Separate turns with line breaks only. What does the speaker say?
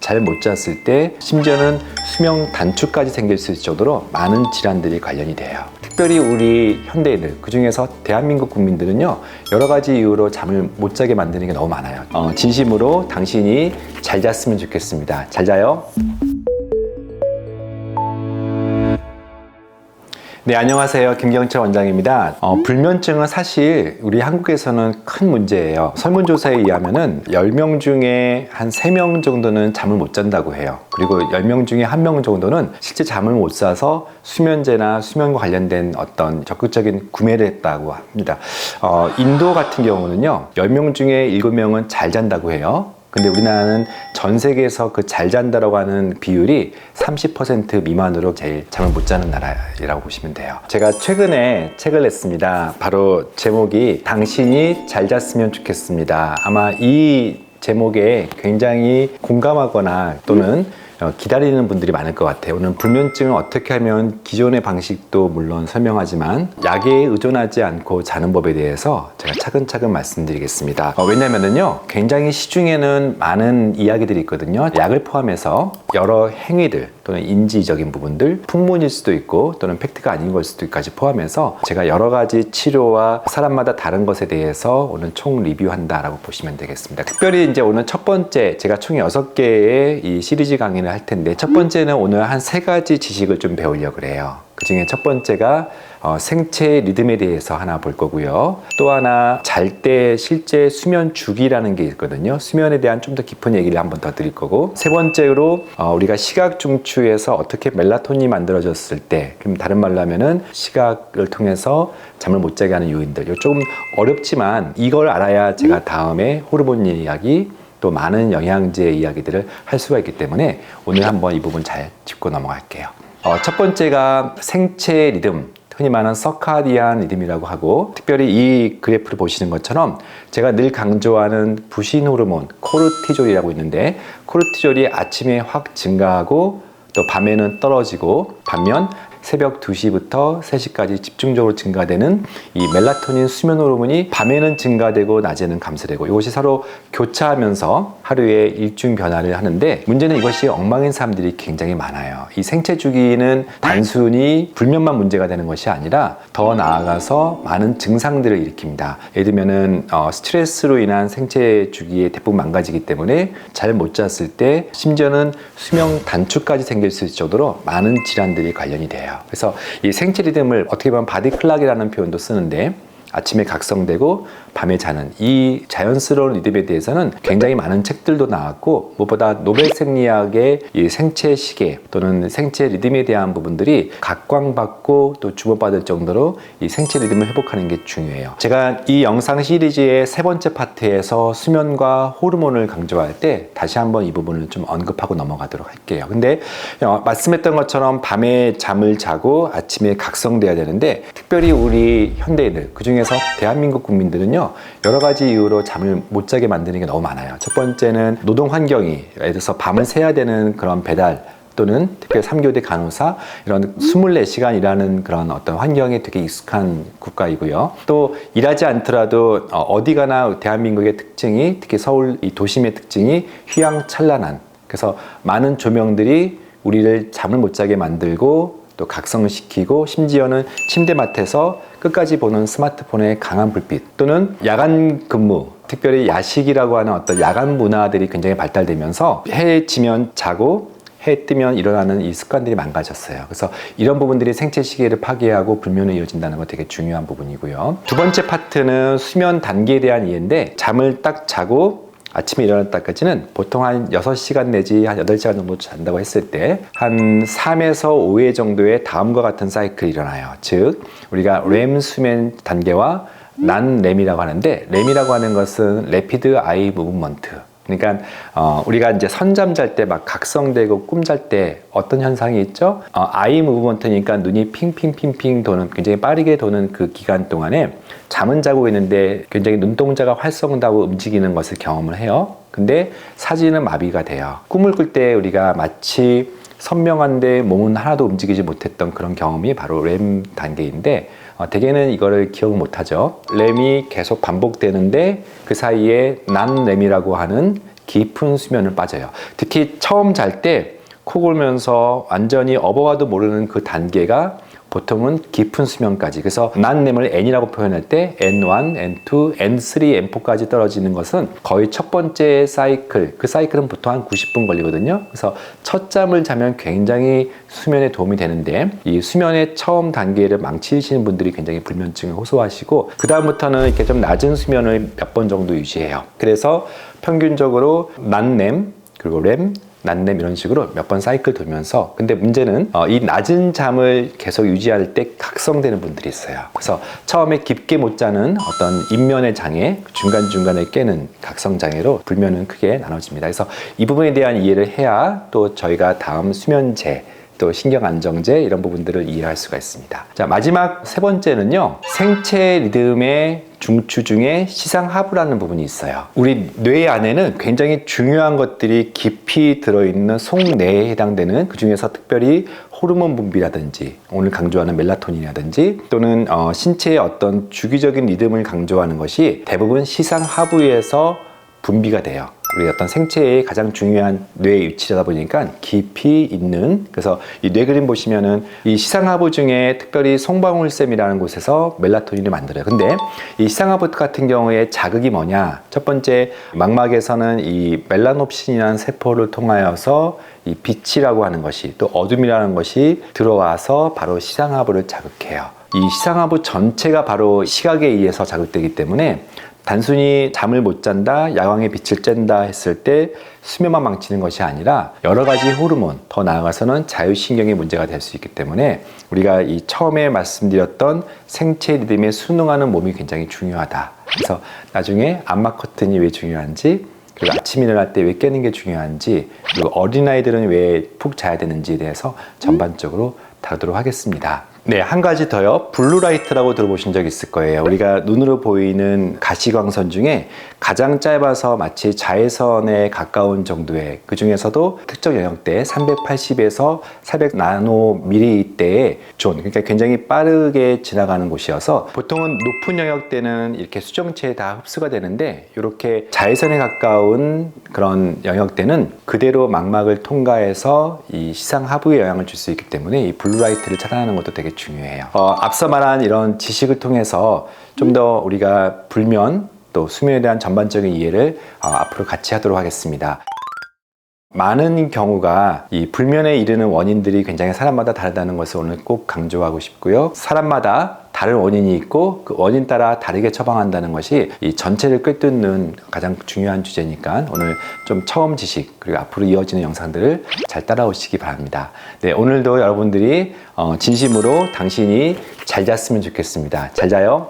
잘 못 잤을 때 심지어는 수명 단축까지 생길 수 있을 정도로 많은 질환들이 관련이 돼요. 특별히 우리 현대인들, 그중에서 대한민국 국민들은요, 여러 가지 이유로 잠을 못 자게 만드는 게 너무 많아요. 진심으로 당신이 잘 잤으면 좋겠습니다. 잘 자요. 네, 안녕하세요. 김경철 원장입니다. 불면증은 사실 우리 한국에서는 큰 문제예요. 설문조사에 의하면은 10명 중에 한 3명 정도는 잠을 못 잔다고 해요. 그리고 10명 중에 1명 정도는 실제 잠을 못 자서 수면제나 수면과 관련된 어떤 적극적인 구매를 했다고 합니다. 인도 같은 경우는요, 10명 중에 7명은 잘 잔다고 해요. 근데 우리나라는 전 세계에서 그 잘 잔다라고 하는 비율이 30% 미만으로 제일 잠을 못 자는 나라라고 보시면 돼요. 제가 최근에 책을 냈습니다. 바로 제목이 당신이 잘 잤으면 좋겠습니다. 아마 이 제목에 굉장히 공감하거나 또는 기다리는 분들이 많을 것 같아요. 오늘 불면증을 어떻게 하면 기존의 방식도 물론 설명하지만 약에 의존하지 않고 자는 법에 대해서 제가 차근차근 말씀드리겠습니다. 왜냐면은요, 굉장히 시중에는 많은 이야기들이 있거든요. 약을 포함해서 여러 행위들 또는 인지적인 부분들, 풍문일 수도 있고 또는 팩트가 아닌 걸 수도까지 포함해서 제가 여러 가지 치료와 사람마다 다른 것에 대해서 오늘 총 리뷰한다라고 보시면 되겠습니다. 특별히 이제 오늘 첫 번째, 제가 총 6개의 이 시리즈 강의를 할 텐데, 첫 번째는 오늘 한 3가지 지식을 좀 배우려고 그래요. 그 중에 첫 번째가 생체 리듬에 대해서 하나 볼 거고요. 또 하나, 잘 때 실제 수면 주기라는 게 있거든요. 수면에 대한 좀 더 깊은 얘기를 한번 더 드릴 거고, 세 번째로 우리가 시각 중추에서 어떻게 멜라토닌이 만들어졌을 때, 그럼 다른 말로 하면은 시각을 통해서 잠을 못 자게 하는 요인들. 이거 조금 어렵지만 이걸 알아야 제가 다음에 호르몬 이야기, 또 많은 영양제 이야기들을 할 수가 있기 때문에 오늘 한번 이 부분 잘 짚고 넘어갈게요. 첫 번째가 생체 리듬, 흔히 말하는 서카디안 리듬이라고 하고, 특별히 이 그래프를 보시는 것처럼 제가 늘 강조하는 부신 호르몬 코르티졸이라고 있는데, 코르티졸이 아침에 확 증가하고 또 밤에는 떨어지고, 반면 새벽 2시부터 3시까지 집중적으로 증가되는 이 멜라토닌 수면 호르몬이 밤에는 증가되고 낮에는 감소되고, 이것이 서로 교차하면서 하루에 일중 변화를 하는데, 문제는 이것이 엉망인 사람들이 굉장히 많아요. 이 생체 주기는 단순히 불면만 문제가 되는 것이 아니라 더 나아가서 많은 증상들을 일으킵니다. 예를 들면은 스트레스로 인한 생체 주기에 대부분 망가지기 때문에 잘 못 잤을 때 심지어는 수명 단축까지 생길 수 있을 정도로 많은 질환들이 관련이 돼요. 그래서 이 생체 리듬을 어떻게 보면 바디 클락이라는 표현도 쓰는데, 아침에 각성되고 밤에 자는 이 자연스러운 리듬에 대해서는 굉장히 많은 책들도 나왔고, 무엇보다 노벨 생리학의 이 생체 시계 또는 생체 리듬에 대한 부분들이 각광받고 또 주목받을 정도로 이 생체 리듬을 회복하는 게 중요해요. 제가 이 영상 시리즈의 3번째 파트에서 수면과 호르몬을 강조할 때 다시 한번 이 부분을 좀 언급하고 넘어가도록 할게요. 근데 말씀했던 것처럼 밤에 잠을 자고 아침에 각성돼야 되는데, 특별히 우리 현대인들, 그중에서 대한민국 국민들은요, 여러 가지 이유로 잠을 못 자게 만드는 게 너무 많아요. 첫 번째는 노동 환경이, 예를 들어서 밤을 새야 되는 그런 배달 또는 특별히 3교대 간호사, 이런 24시간 일하는 그런 어떤 환경에 되게 익숙한 국가이고요. 또 일하지 않더라도 어디 가나 대한민국의 특징이, 특히 서울 이 도심의 특징이 휘황찬란한, 그래서 많은 조명들이 우리를 잠을 못 자게 만들고 또 각성시키고, 심지어는 침대맡에서 끝까지 보는 스마트폰의 강한 불빛, 또는 야간 근무, 특별히 야식이라고 하는 어떤 야간 문화들이 굉장히 발달되면서 해 지면 자고 해 뜨면 일어나는 이 습관들이 망가졌어요. 그래서 이런 부분들이 생체 시계를 파괴하고 불면으로 이어진다는 건 되게 중요한 부분이고요. 두 번째 파트는 수면 단계에 대한 이해인데, 잠을 딱 자고 아침에 일어날 때까지는 보통 한 6시간 내지 한 8시간 정도 잔다고 했을 때 한 3에서 5회 정도의 다음과 같은 사이클이 일어나요. 즉, 우리가 렘 수면 단계와 난 렘이라고 하는데, 렘이라고 하는 것은 Rapid Eye Movement, 그러니까 우리가 이제 선잠 잘 때 막 각성되고 꿈 잘 때 어떤 현상이 있죠? 아이 무브먼트니까 눈이 핑핑핑핑 도는, 굉장히 빠르게 도는 그 기간 동안에 잠은 자고 있는데 굉장히 눈동자가 활성화되고 움직이는 것을 경험을 해요. 근데 사지는 마비가 돼요. 꿈을 꿀 때 우리가 마치 선명한데 몸은 하나도 움직이지 못했던 그런 경험이 바로 렘 단계인데, 대개는 이거를 기억 못하죠. 렘이 계속 반복되는데 그 사이에 난 렘이라고 하는 깊은 수면을 빠져요. 특히 처음 잘 때 코 골면서 완전히 업어가도 모르는 그 단계가 보통은 깊은 수면까지. 그래서 난렘을 N이라고 표현할 때 N1, N2, N3, N4까지 떨어지는 것은 거의 첫 번째 사이클, 그 사이클은 보통 한 90분 걸리거든요. 그래서 첫 잠을 자면 굉장히 수면에 도움이 되는데 이 수면의 처음 단계를 망치시는 분들이 굉장히 불면증을 호소하시고 그 다음부터는 이렇게 좀 낮은 수면을 몇 번 정도 유지해요. 그래서 평균적으로 난렘 그리고 렘, 난렘 이런 식으로 몇 번 사이클 돌면서 근데 문제는 이 낮은 잠을 계속 유지할 때 각성되는 분들이 있어요. 그래서 처음에 깊게 못 자는 어떤 인면의 장애, 중간중간에 깨는 각성 장애로 불면은 크게 나눠집니다. 그래서 이 부분에 대한 이해를 해야 또 저희가 다음 수면제 또 신경안정제 이런 부분들을 이해할 수가 있습니다. 자, 마지막 세 번째는요, 생체 리듬의 중추 중에 시상하부라는 부분이 있어요. 우리 뇌 안에는 굉장히 중요한 것들이 깊이 들어있는 속내에 해당되는, 그 중에서 특별히 호르몬 분비라든지 오늘 강조하는 멜라토닌이라든지 또는 신체의 어떤 주기적인 리듬을 강조하는 것이 대부분 시상하부에서 분비가 돼요. 우리 어떤 생체의 가장 중요한 뇌 위치다 보니까 깊이 있는, 그래서 이 뇌 그림 보시면은 이 시상하부 중에 특별히 송방울샘이라는 곳에서 멜라토닌을 만들어요. 근데 이 시상하부 같은 경우에 자극이 뭐냐? 첫 번째, 망막에서는 이 멜라노프신이라는 세포를 통하여서 이 빛이라고 하는 것이, 또 어둠이라는 것이 들어와서 바로 시상하부를 자극해요. 이 시상하부 전체가 바로 시각에 의해서 자극되기 때문에 단순히 잠을 못 잔다, 야광의 빛을 쬐다 했을 때 수면만 망치는 것이 아니라 여러 가지 호르몬, 더 나아가서는 자율신경의 문제가 될 수 있기 때문에 우리가 이 처음에 말씀드렸던 생체 리듬에 순응하는 몸이 굉장히 중요하다. 그래서 나중에 암막 커튼이 왜 중요한지, 그리고 아침 일어날 때 왜 깨는 게 중요한지, 그리고 어린아이들은 왜 푹 자야 되는지에 대해서 전반적으로 다루도록 하겠습니다. 네, 한 가지 더요. 블루라이트라고 들어보신 적 있을 거예요. 우리가 눈으로 보이는 가시광선 중에 가장 짧아서 마치 자외선에 가까운 정도의, 그 중에서도 특정 영역대 380에서 400 나노미리대의 존, 그러니까 굉장히 빠르게 지나가는 곳이어서 보통은 높은 영역대는 이렇게 수정체에 다 흡수가 되는데, 이렇게 자외선에 가까운 그런 영역대는 그대로 망막을 통과해서 이 시상 하부에 영향을 줄 수 있기 때문에 이 블루라이트를 차단하는 것도 되게 중요해요. 앞서 말한 이런 지식을 통해서 좀 더 우리가 불면 또 수면에 대한 전반적인 이해를 앞으로 같이 하도록 하겠습니다. 많은 경우가 이 불면에 이르는 원인들이 굉장히 사람마다 다르다는 것을 오늘 꼭 강조하고 싶고요. 사람마다 다른 원인이 있고 그 원인 따라 다르게 처방한다는 것이 이 전체를 꿰뚫는 가장 중요한 주제니까 오늘 좀 처음 지식, 그리고 앞으로 이어지는 영상들을 잘 따라오시기 바랍니다. 네, 오늘도 여러분들이 진심으로 당신이 잘 잤으면 좋겠습니다. 잘 자요.